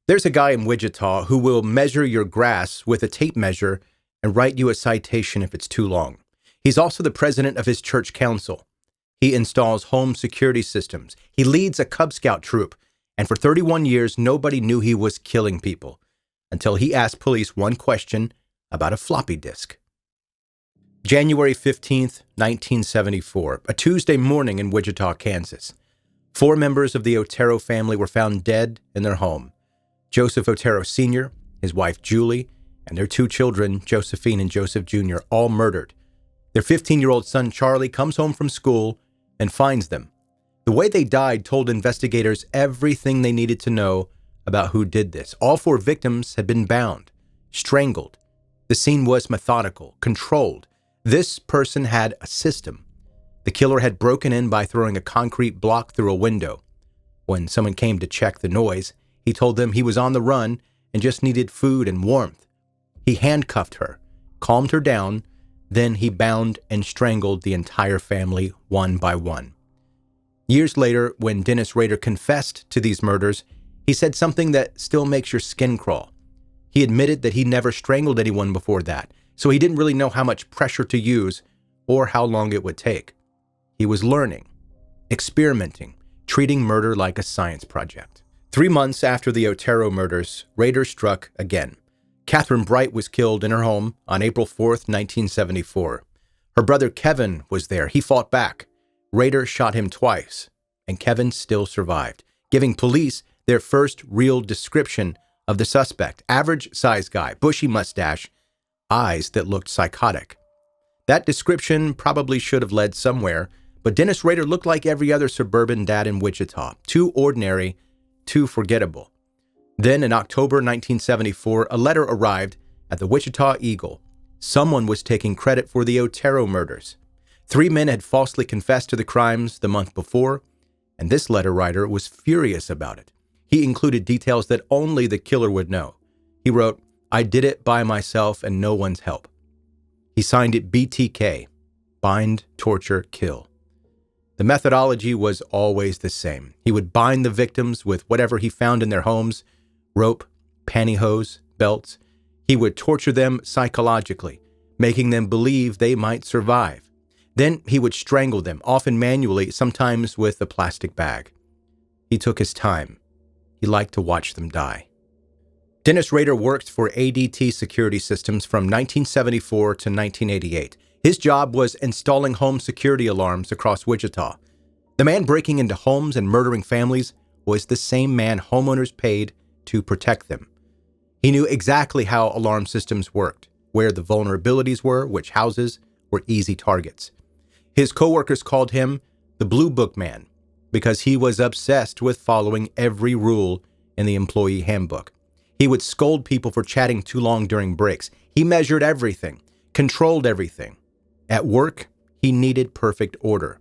There's a guy in Wichita who will measure your grass with a tape measure and write you a citation if it's too long. He's also the president of his church council. He installs home security systems. He leads a Cub Scout troop. And for 31 years, nobody knew he was killing people until he asked police one question about a floppy disk. January 15th, 1974, a Tuesday morning in Wichita, Kansas. 4 members of the Otero family were found dead in their home. Joseph Otero Sr., his wife Julie, and their 2 children, Josephine and Joseph Jr., all murdered. Their 15-year-old son Charlie comes home from school and finds them. The way they died told investigators everything they needed to know about who did this. All 4 victims had been bound, strangled. The scene was methodical, controlled. This person had a system. The killer had broken in by throwing a concrete block through a window. When someone came to check the noise, he told them he was on the run and just needed food and warmth. He handcuffed her, calmed her down, then he bound and strangled the entire family one by one. Years later, when Dennis Rader confessed to these murders, he said something that still makes your skin crawl. He admitted that he never strangled anyone before that, so he didn't really know how much pressure to use or how long it would take. He was learning, experimenting, treating murder like a science project. 3 months after the Otero murders, Rader struck again. Catherine Bright was killed in her home on April 4th, 1974. Her brother Kevin was there. He fought back. Rader shot him twice, and Kevin still survived, giving police their first real description of the suspect. Average-sized guy, bushy mustache, eyes that looked psychotic. That description probably should have led somewhere, but Dennis Rader looked like every other suburban dad in Wichita. Too ordinary, too forgettable. Then in October 1974, a letter arrived at the Wichita Eagle. Someone was taking credit for the Otero murders. 3 men had falsely confessed to the crimes the month before, and this letter writer was furious about it. He included details that only the killer would know. He wrote, "I did it by myself and no one's help." He signed it BTK, bind, torture, kill. The methodology was always the same. He would bind the victims with whatever he found in their homes, rope, pantyhose, belts. He would torture them psychologically, making them believe they might survive. Then he would strangle them, often manually, sometimes with a plastic bag. He took his time. He liked to watch them die. Dennis Rader worked for ADT Security Systems from 1974 to 1988. His job was installing home security alarms across Wichita. The man breaking into homes and murdering families was the same man homeowners paid to protect them. He knew exactly how alarm systems worked, where the vulnerabilities were, which houses were easy targets. His coworkers called him the Blue Book Man because he was obsessed with following every rule in the employee handbook. He would scold people for chatting too long during breaks. He measured everything, controlled everything. At work, he needed perfect order.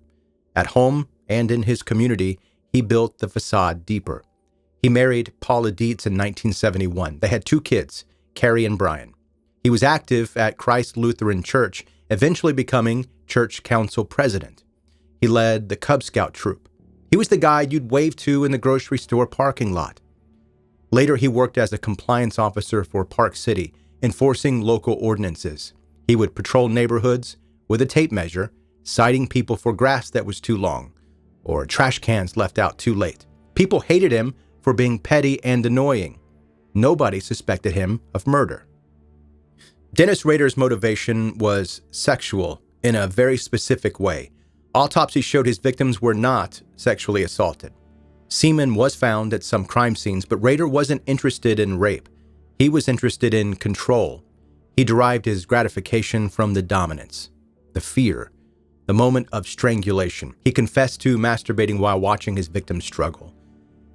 At home and in his community, he built the facade deeper. He married Paula Dietz in 1971. They had 2 kids, Carrie and Brian. He was active at Christ Lutheran Church, eventually becoming church council president. He led the Cub Scout troop. He was the guy you'd wave to in the grocery store parking lot. Later, he worked as a compliance officer for Park City, enforcing local ordinances. He would patrol neighborhoods with a tape measure, citing people for grass that was too long, or trash cans left out too late. People hated him for being petty and annoying. Nobody suspected him of murder. Dennis Rader's motivation was sexual in a very specific way. Autopsies showed his victims were not sexually assaulted. Semen was found at some crime scenes, but Rader wasn't interested in rape. He was interested in control. He derived his gratification from the dominance, the fear, the moment of strangulation. He confessed to masturbating while watching his victims struggle.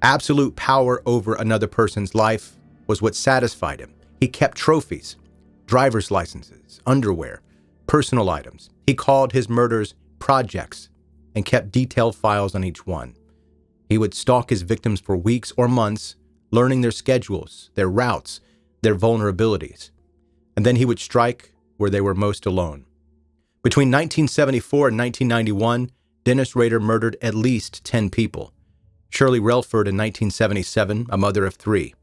Absolute power over another person's life was what satisfied him. He kept trophies, driver's licenses, underwear, personal items. He called his murders projects and kept detailed files on each one. He would stalk his victims for weeks or months, learning their schedules, their routes, their vulnerabilities. And then he would strike where they were most alone. Between 1974 and 1991, Dennis Rader murdered at least 10 people. Shirley Relford in 1977, a mother of 3.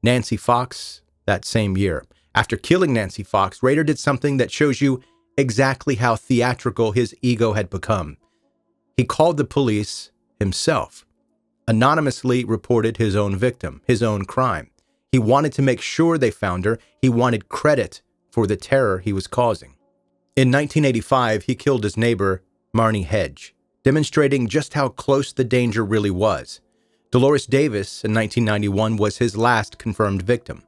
Nancy Fox that same year. After killing Nancy Fox, Rader did something that shows you exactly how theatrical his ego had become. He called the police himself, anonymously reported his own victim, his own crime. He wanted to make sure they found her. He wanted credit for the terror he was causing. In 1985, he killed his neighbor, Marnie Hedge, demonstrating just how close the danger really was. Dolores Davis in 1991 was his last confirmed victim.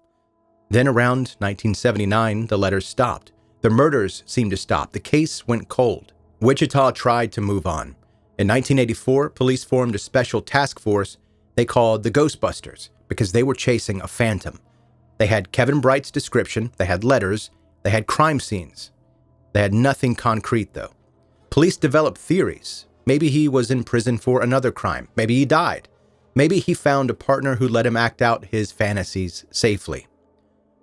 Then around 1979, the letters stopped. The murders seemed to stop. The case went cold. Wichita tried to move on. In 1984, police formed a special task force they called the Ghostbusters because they were chasing a phantom. They had Kevin Bright's description, they had letters, they had crime scenes. They had nothing concrete, though. Police developed theories. Maybe he was in prison for another crime. Maybe he died. Maybe he found a partner who let him act out his fantasies safely.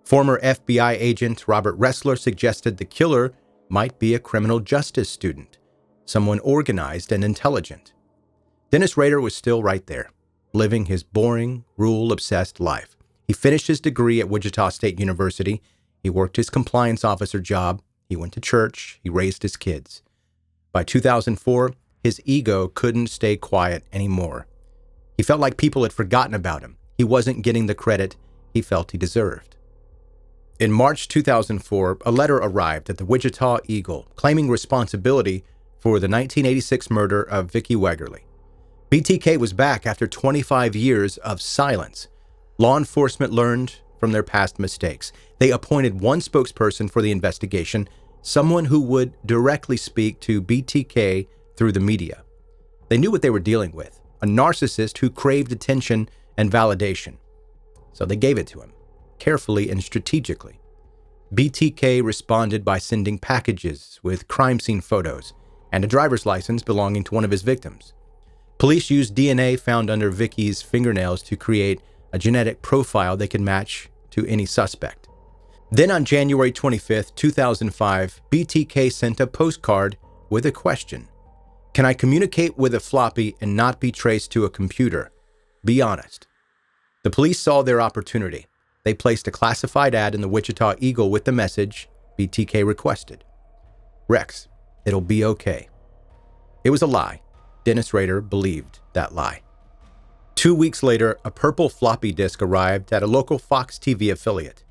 Former FBI agent Robert Ressler suggested the killer might be a criminal justice student, someone organized and intelligent. Dennis Rader was still right there, living his boring, rule-obsessed life. He finished his degree at Wichita State University. He worked his compliance officer job. He went to church. He raised his kids. By 2004, his ego couldn't stay quiet anymore. He felt like people had forgotten about him. He wasn't getting the credit he felt he deserved. In March 2004, a letter arrived at the Wichita Eagle claiming responsibility for the 1986 murder of Vicki Wegerle. BTK was back after 25 years of silence. Law enforcement learned from their past mistakes. They appointed one spokesperson for the investigation, someone who would directly speak to BTK through the media. They knew what they were dealing with, a narcissist who craved attention and validation. So they gave it to him, carefully and strategically. BTK responded by sending packages with crime scene photos and a driver's license belonging to one of his victims. Police used DNA found under Vicki's fingernails to create a genetic profile they could match to any suspect. Then on January 25, 2005, BTK sent a postcard with a question. Can I communicate with a floppy and not be traced to a computer? Be honest. The police saw their opportunity. They placed a classified ad in the Wichita Eagle with the message BTK requested. Rex, it'll be okay. It was a lie. Dennis Rader believed that lie. 2 weeks later, a purple floppy disk arrived at a local Fox TV affiliate.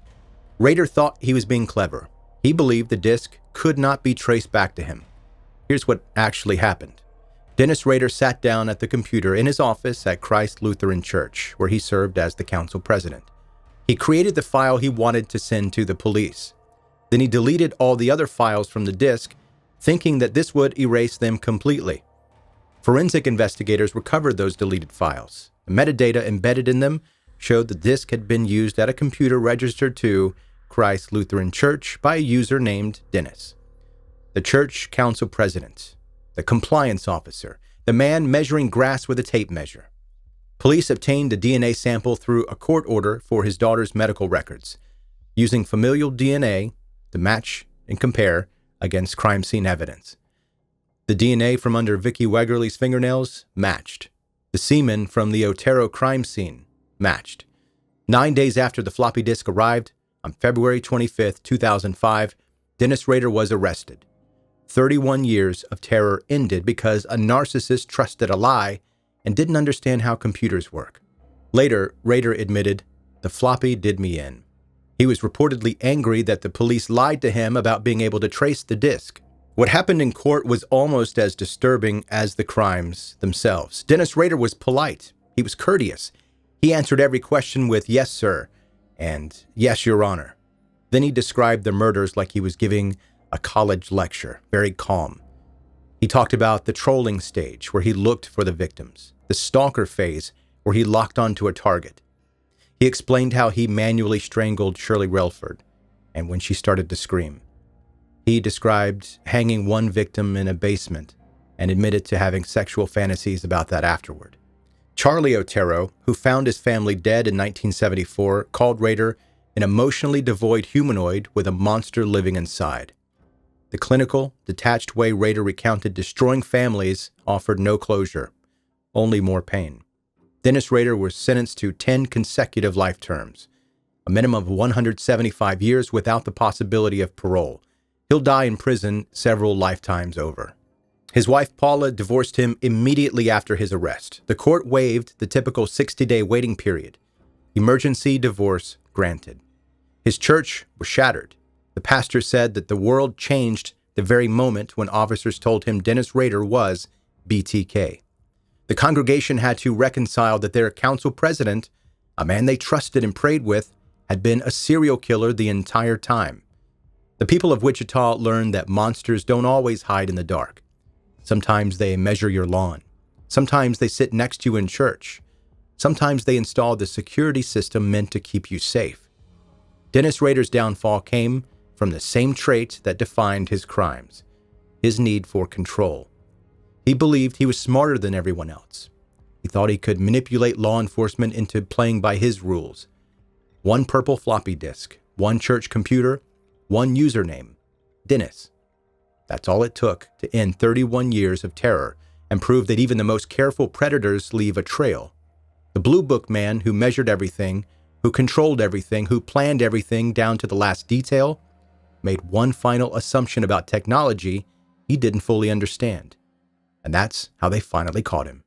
Rader thought he was being clever. He believed the disk could not be traced back to him. Here's what actually happened. Dennis Rader sat down at the computer in his office at Christ Lutheran Church, where he served as the council president. He created the file he wanted to send to the police. Then he deleted all the other files from the disk, thinking that this would erase them completely. Forensic investigators recovered those deleted files. The metadata embedded in them showed the disk had been used at a computer registered to Christ Lutheran Church by a user named Dennis. The church council president, the compliance officer, the man measuring grass with a tape measure. Police obtained a DNA sample through a court order for his daughter's medical records, using familial DNA to match and compare against crime scene evidence. The DNA from under Vicki Wegerle's fingernails matched. The semen from the Otero crime scene matched. 9 days after the floppy disk arrived, on February 25, 2005, Dennis Rader was arrested. 31 years of terror ended because a narcissist trusted a lie and didn't understand how computers work. Later, Rader admitted, "The floppy did me in." He was reportedly angry that the police lied to him about being able to trace the disk. What happened in court was almost as disturbing as the crimes themselves. Dennis Rader was polite. He was courteous. He answered every question with "yes, sir," and "yes, your honor." Then he described the murders like he was giving a college lecture, very calm. He talked about the trolling stage, where he looked for the victims, the stalker phase, where he locked onto a target. He explained how he manually strangled Shirley Relford, and when she started to scream. He described hanging one victim in a basement and admitted to having sexual fantasies about that afterward. Charlie Otero, who found his family dead in 1974, called Rader an emotionally devoid humanoid with a monster living inside. The clinical, detached way Rader recounted destroying families offered no closure, only more pain. Dennis Rader was sentenced to 10 consecutive life terms. a minimum of 175 years without the possibility of parole. He'll die in prison several lifetimes over. His wife Paula divorced him immediately after his arrest. The court waived the typical 60-day waiting period. Emergency divorce granted. His church was shattered. The pastor said that the world changed the very moment when officers told him Dennis Rader was BTK. The congregation had to reconcile that their council president, a man they trusted and prayed with, had been a serial killer the entire time. The people of Wichita learned that monsters don't always hide in the dark. Sometimes they measure your lawn. Sometimes they sit next to you in church. Sometimes they install the security system meant to keep you safe. Dennis Rader's downfall came from the same trait that defined his crimes: his need for control. He believed he was smarter than everyone else. He thought he could manipulate law enforcement into playing by his rules. One purple floppy disk, one church computer, one username: Dennis. That's all it took to end 31 years of terror and prove that even the most careful predators leave a trail. The Blue Book man who measured everything, who controlled everything, who planned everything down to the last detail, made one final assumption about technology he didn't fully understand. And that's how they finally caught him.